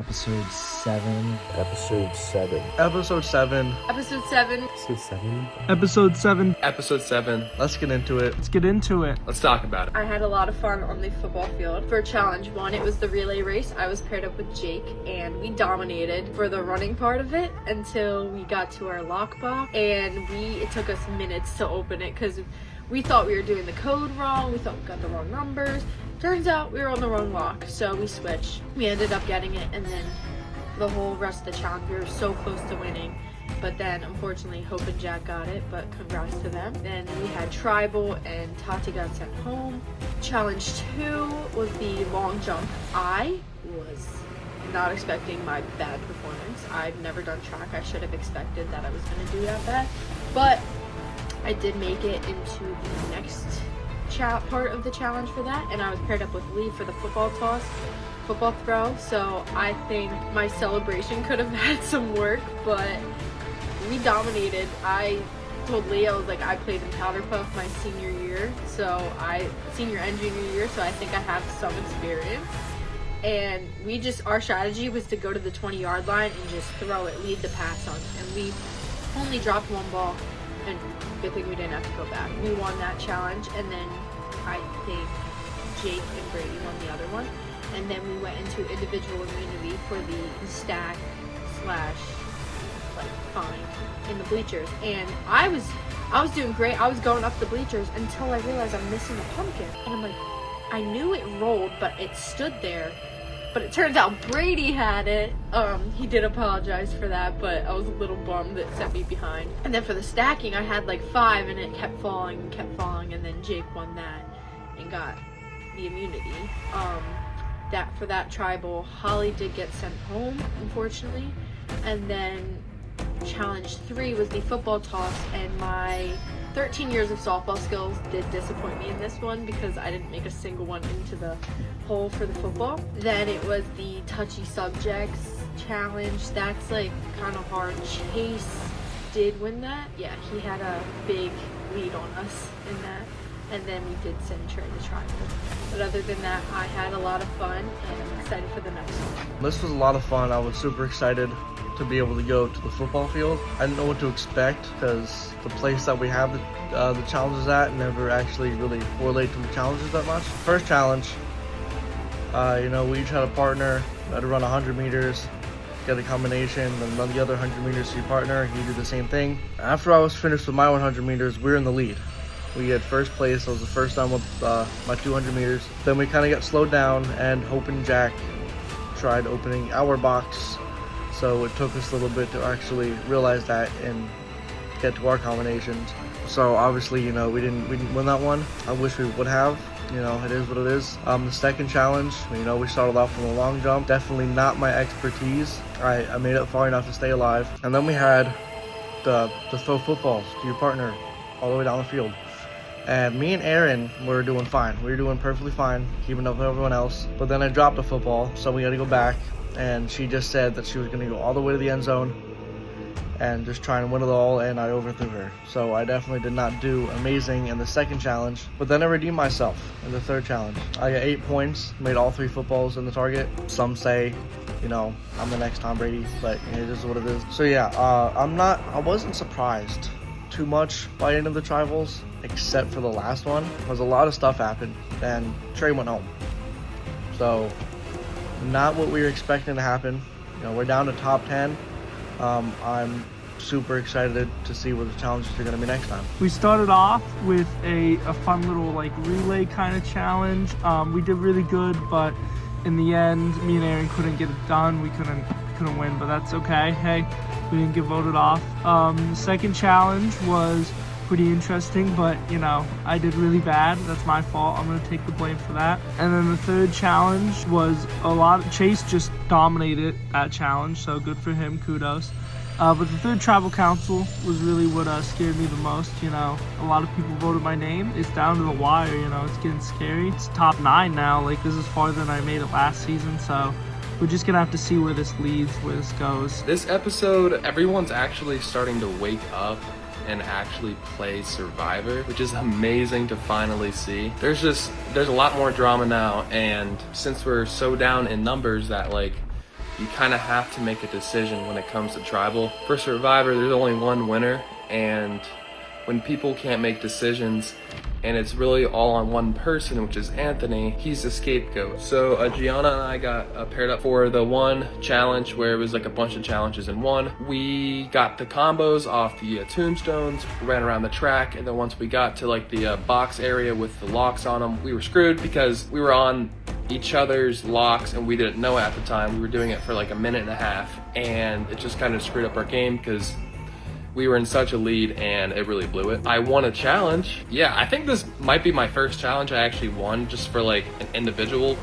Episode 7. Episode 7. Episode 7. Episode 7. Episode 7. Episode 7. Episode 7. Let's get into it. Let's talk about it. I had a lot of fun on the football field. For challenge 1, it was the relay race. I was paired up with Jake, and we dominated for the running part of it until we got to our lockbox, and it took us minutes to open it because we thought we were doing the code wrong. We thought we got the wrong numbers. Turns out we were on the wrong lock, so we switched. We ended up getting it, and then the whole rest of the challenge, we were so close to winning. But then, unfortunately, Hope and Jack got it, but congrats to them. Then we had Tribal, and Tati got sent home. Challenge 2 was the long jump. I was not expecting my bad performance. I've never done track. I should have expected that I was going to do that bad. But I did make it into the next part of the challenge for that, and I was paired up with Lee for the football throw, so I think my celebration could have had some work, but we dominated. I told Lee, I was like, I played in Powder Puff my senior and junior year, so I think I have some experience. And our strategy was to go to the 20-yard line and just throw it, lead the pass on, and we only dropped one ball, and good thing we didn't have to go back. We won that challenge, and then I think Jake and Brady won the other one. And then we went into individual immunity for the stack / fine in the bleachers. And I was doing great. I was going up the bleachers until I realized I'm missing the pumpkin. And I'm like, I knew it rolled, but it stood there. But it turns out Brady had it. He did apologize for that, but I was a little bummed that set me behind. And then for the stacking, I had like 5, and it kept falling, and then Jake won that and got the immunity. For that tribal, Holly did get sent home, unfortunately. And then challenge 3 was the football toss, and my 13 years of softball skills did disappoint me in this one because I didn't make a single one into the hole for the football. Then it was the touchy subjects challenge. That's like kind of hard. Chase did win that. Yeah, he had a big lead on us in that. And then we did send Trey to tribal. But other than that, I had a lot of fun, and I'm excited for the next one. This was a lot of fun. I was super excited to be able to go to the football field. I didn't know what to expect because the place that we have the challenges at never actually really correlate to the challenges that much. First challenge, we each had a partner. We had to run 100 meters, get a combination, then run the other 100 meters to your partner. You do the same thing. After I was finished with my 100 meters, we were in the lead. We had first place. I was the first time with my 200 meters. Then we kind of got slowed down, and Hope and Jack tried opening our box. So it took us a little bit to actually realize that and get to our combinations. So obviously, we didn't win that one. I wish we would have. It is what it is. The second challenge, we started off with a long jump. Definitely not my expertise. I made it far enough to stay alive. And then we had the throw footballs to your partner all the way down the field. And me and Aaron were doing fine. We were doing perfectly fine, keeping up with everyone else. But then I dropped a football, so we had to go back. And she just said that she was going to go all the way to the end zone and just try and win it all, and I overthrew her. So I definitely did not do amazing in the second challenge. But then I redeemed myself in the third challenge. I got 8 points, made all 3 footballs in the target. Some say, I'm the next Tom Brady, but it is what it is. So yeah, I wasn't surprised too much by any of the tribals, except for the last one, because a lot of stuff happened, and Trey went home. So, not what we were expecting to happen. We're down to top 10. I'm super excited to see what the challenges are going to be next time. We started off with a fun little relay kind of challenge. We did really good, but in the end, me and Aaron couldn't get it done. We couldn't win, but that's okay. Hey, we didn't get voted off. The second challenge was pretty interesting, but I did really bad. That's my fault. I'm gonna take the blame for that. And then the third challenge was Chase just dominated that challenge, so good for him, kudos. But the third tribal council was really what scared me the most. A lot of people voted my name. It's down to the wire. It's getting scary. It's top 9 now. This is farther than I made it last season, so we're just gonna have to see where this leads, where this goes. This episode, everyone's actually starting to wake up and actually play Survivor, which is amazing to finally see. There's a lot more drama now, and since we're so down in numbers that you kind of have to make a decision when it comes to tribal. For Survivor, there's only one winner, and when people can't make decisions and it's really all on one person, which is Anthony, he's the scapegoat. So Gianna and I got paired up for the one challenge where it was like a bunch of challenges in one. We got the combos off the tombstones, ran around the track, and then once we got to like the box area with the locks on them, we were screwed because we were on each other's locks and we didn't know at the time. We were doing it for like a minute and a half, and it just kind of screwed up our game because we were in such a lead and it really blew it. I won a challenge. Yeah, I think this might be my first challenge I actually won just for like an individual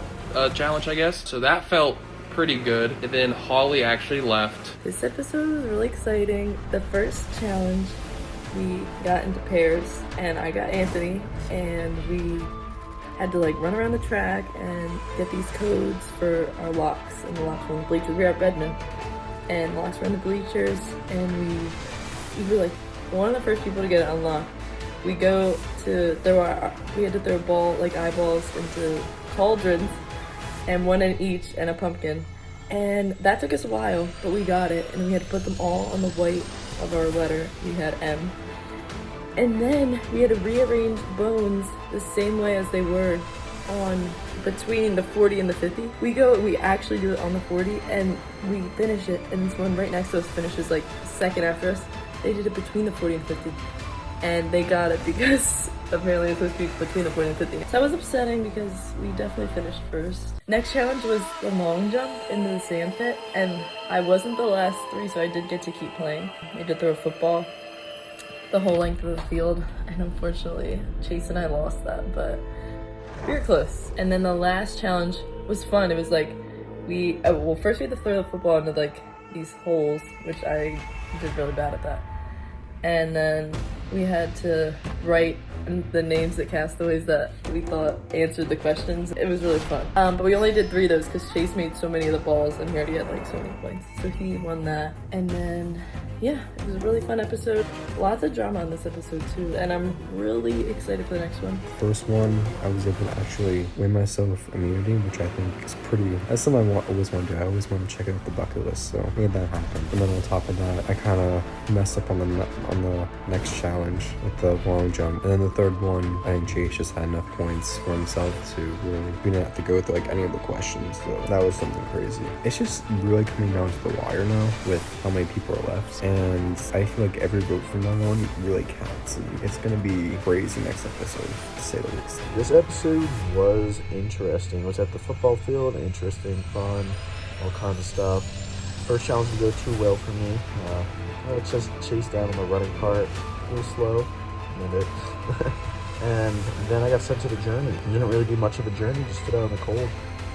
challenge, I guess. So that felt pretty good. And then Holly actually left. This episode was really exciting. The first challenge, we got into pairs and I got Anthony, and we had to like run around the track and get these codes for our locks, and the locks were on the bleachers. We were at Redmond and the locks were on the bleachers, and we were like one of the first people to get it unlocked. We go to we had to throw eyeballs into cauldrons, and one in each and a pumpkin. And that took us a while, but we got it, and we had to put them all on the white of our letter. We had M. And then we had to rearrange bones the same way as they were on between the 40 and the 50. We actually do it on the 40 and we finish it, and this one right next to us finishes like second after us. They did it between the 40 and 50, and they got it because apparently it's supposed to be between the 40 and 50. So that was upsetting because we definitely finished first. Next challenge was the long jump into the sand pit, and I wasn't the last three, so I did get to keep playing. We had to throw a football the whole length of the field, and unfortunately Chase and I lost that, but we were close. And then the last challenge was fun. It was like first we had to throw the football into like these holes, which I did really bad at that, and then we had to write the names of castaways that we thought answered the questions. It was really fun, but we only did 3 of those because Chase made so many of the balls and he already had like so many points, so he won that. And then yeah, it was a really fun episode. Lots of drama on this episode too, and I'm really excited for the next one. First one, I was able to actually win myself immunity, which I think is pretty good. That's something I always want to do. I always want to check out the bucket list, so I made that happen. And then on top of that, I kind of messed up on the next challenge with the long jump. And then the third one, I think Chase just had enough points for himself to really, we didn't have to go through like any of the questions, so that was something crazy. It's just really coming down to the wire now with how many people are left. And I feel like every vote from now on really counts, and it's gonna be crazy next episode, to say the least. This episode was interesting. It was at the football field, interesting, fun, all kinds of stuff. First challenge didn't go too well for me. I was just chased down on the running part, a little slow, and then I got sent to the journey. It didn't really do much of a journey, just stood out in the cold,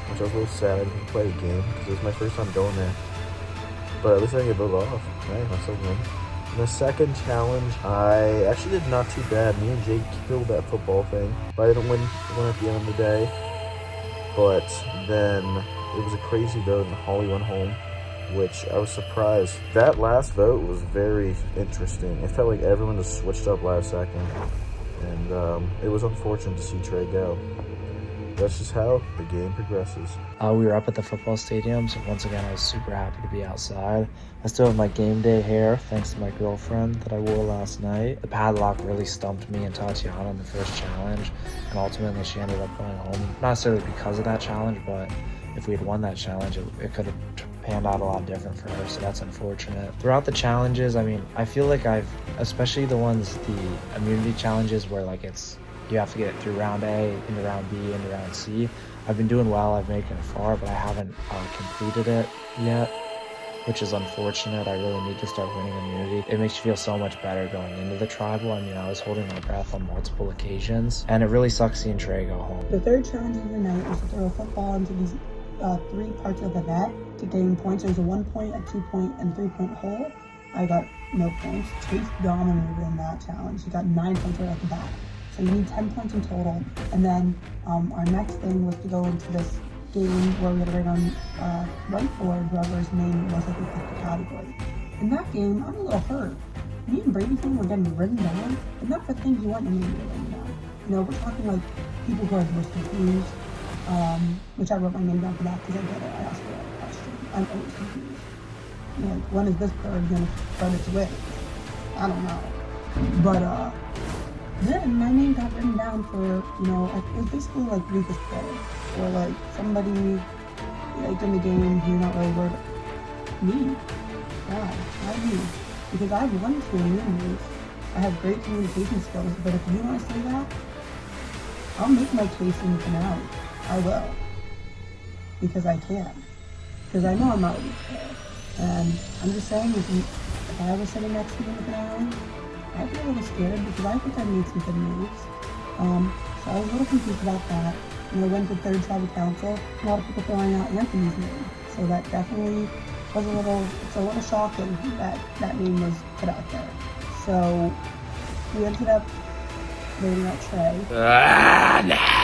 which I was a little sad. I didn't play a game because it was my first time going there. But at least I didn't get voted off. Right, I still win. In the second challenge, I actually did not too bad. Me and Jake killed that football thing, but I didn't win at the end of the day. But then it was a crazy vote, and Holly went home, which I was surprised. That last vote was very interesting. It felt like everyone just switched up last second, and it was unfortunate to see Trey go. That's just how the game progresses. We were up at the football stadium, so once again I was super happy to be outside. I still have my game day hair thanks to my girlfriend that I wore last night. The padlock really stumped me and Tatiana in the first challenge, and ultimately she ended up going home. Not necessarily because of that challenge, but if we had won that challenge, it could have panned out a lot different for her, so that's unfortunate. Throughout the challenges, I mean, I feel like especially the immunity challenges where like you have to get through round A, into round B, into round C. I've been doing well, I've made it far, but I haven't completed it yet, which is unfortunate. I really need to start winning immunity. It makes you feel so much better going into the tribal. I mean, I was holding my breath on multiple occasions, and it really sucks seeing Trey go home. The third challenge of the night was to throw a football into these 3 parts of the net to gain points. There's a 1 point, a 2 point, and 3 point hole. I got no points. Chase dominated in that challenge. He got 9 points right off the bat. So you need 10 points in total. And then our next thing was to go into this game where we had to write for whoever's name was at the category. In that game, I'm a little hurt. Me and Brady's name were getting written down, and not for things you want to be written down. You know, we're talking like people who are the most confused, which I wrote my name down for that because I get it. I asked for that question. I'm always confused. Like, when is this bird gonna start its wings? I don't know. But then my name got written down for, it was basically like weakest player, or like somebody like in the game who you're not really worried about. Me? Why me? Because I've won 2 immunities. I have great communication skills, but if you want to say that, I'll make my case in the finale. I will. Because I can. Because I know I'm not a weak player. And I'm just saying, if I was sitting next to you in the finale, I'd be a little scared because I think I made some good moves. So I was a little confused about that. When I went to third tribal council, a lot of people throwing out Anthony's name. So that definitely was it's a little shocking that that name was put out there. So we ended up voting out Trey. No!